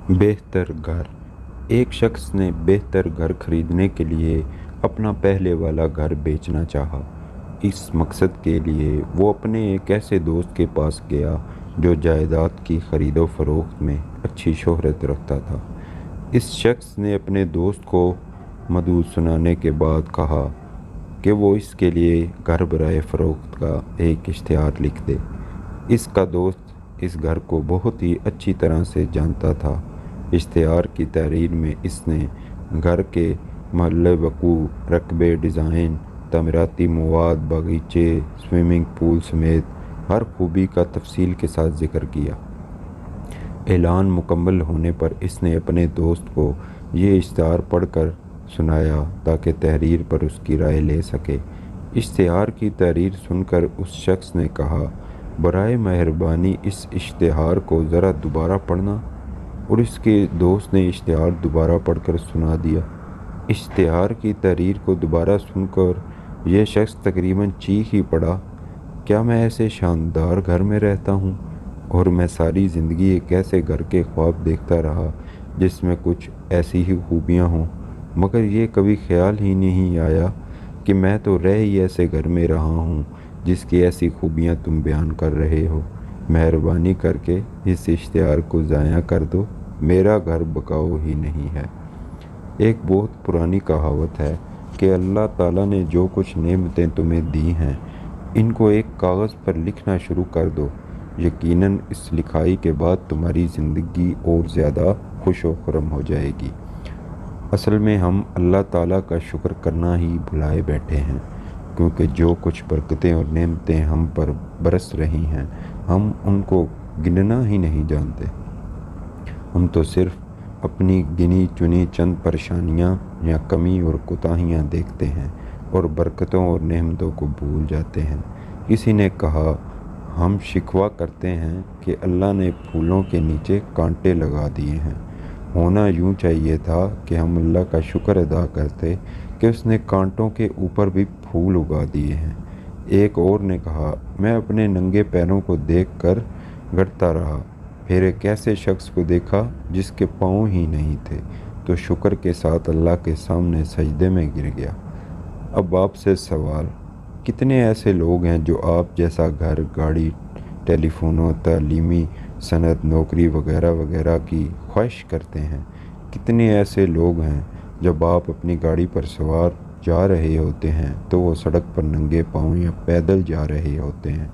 बेहतर घर। एक शख्स ने बेहतर घर खरीदने के लिए अपना पहले वाला घर बेचना चाहा। इस मकसद के लिए वो अपने एक ऐसे दोस्त के पास गया जो जायदाद की खरीदो फरोख्त में अच्छी शोहरत रखता था। इस शख्स ने अपने दोस्त को मदद सुनाने के बाद कहा कि वो इसके लिए घर बराए फ़रोख्त का एक इश्तिहार लिख दे। इसका दोस्त इस घर को बहुत ही अच्छी तरह से जानता था। इश्तिहार की तहरीर में इसने घर के महल वकू, रकबे, डिज़ाइन, तमीराती मवाद, बगीचे, स्विमिंग पूल समेत हर खूबी का तफसील के साथ ज़िक्र किया। ऐलान मुकम्मल होने पर इसने अपने दोस्त को ये इश्तिहार पढ़कर सुनाया ताकि तहरीर पर उसकी राय ले सके। इश्तिहार की तहरीर सुनकर उस शख्स ने कहा, बराए मेहरबानी इस इश्तिहार को ज़रा दोबारा पढ़ना। और इसके दोस्त ने इश्तिहार दोबारा पढ़कर सुना दिया। इश्तिहार की तहरीर को दोबारा सुनकर यह शख्स तकरीबन चीख ही पड़ा, क्या मैं ऐसे शानदार घर में रहता हूँ और मैं सारी ज़िंदगी एक ऐसे घर के ख्वाब देखता रहा जिसमें कुछ ऐसी ही खूबियाँ हों, मगर ये कभी ख्याल ही नहीं आया कि मैं तो रह ही ऐसे घर में रहा हूँ जिसकी ऐसी खूबियाँ तुम बयान कर रहे हो। मेहरबानी करके इस इश्तिहार को ज़ाया कर दो, मेरा घर बकाऊ ही नहीं है। एक बहुत पुरानी कहावत है कि अल्लाह ताला ने जो कुछ नेमतें तुम्हें दी हैं, इनको एक कागज़ पर लिखना शुरू कर दो। यकीनन इस लिखाई के बाद तुम्हारी ज़िंदगी और ज़्यादा खुश व खुर्रम हो जाएगी। असल में हम अल्लाह ताला का शुक्र करना ही भुलाए बैठे हैं, क्योंकि जो कुछ बरकतें और नेमतें हम पर बरस रही हैं, हम उनको गिनना ही नहीं जानते। हम तो सिर्फ़ अपनी गिनी चुनी चंद परेशानियां या कमी और कोताहियां देखते हैं और बरकतों और नेमतों को भूल जाते हैं। किसी ने कहा, हम शिकवा करते हैं कि अल्लाह ने फूलों के नीचे कांटे लगा दिए हैं। होना यूँ चाहिए था कि हम अल्लाह का शुक्र अदा करते कि उसने कांटों के ऊपर भी फूल उगा दिए हैं। एक और ने कहा, मैं अपने नंगे पैरों को देखकर गड़ता रहा, फिर एक ऐसे शख्स को देखा जिसके पाँव ही नहीं थे, तो शुक्र के साथ अल्लाह के सामने सजदे में गिर गया। अब आपसे सवाल, कितने ऐसे लोग हैं जो आप जैसा घर, गाड़ी, टेलीफोनों, तालीमी सनद, नौकरी वगैरह वगैरह की ख्वाहिश करते हैं? कितने ऐसे लोग हैं जब आप अपनी गाड़ी पर सवार जा रहे होते हैं तो वो सड़क पर नंगे पाँव या पैदल जा रहे होते हैं?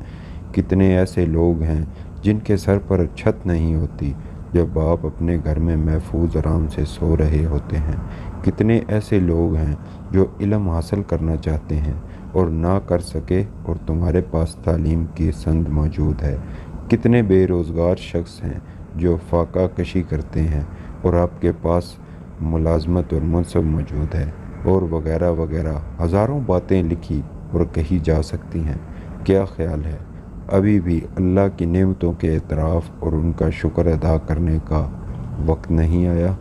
कितने ऐसे लोग हैं जिनके सर पर छत नहीं होती जब आप अपने घर में महफूज आराम से सो रहे होते हैं? कितने ऐसे लोग हैं जो इल्म हासिल करना चाहते हैं और ना कर सके और तुम्हारे पास तालीम की संद मौजूद है? कितने बेरोज़गार शख्स हैं जो फाका कशी करते हैं और आपके पास मुलाजमत और मनसब मौजूद है, और वगैरह वगैरह हज़ारों बातें लिखी और कही जा सकती हैं। क्या ख्याल है, अभी भी अल्लाह की नेमतों के एतराफ़ और उनका शुक्र अदा करने का वक्त नहीं आया?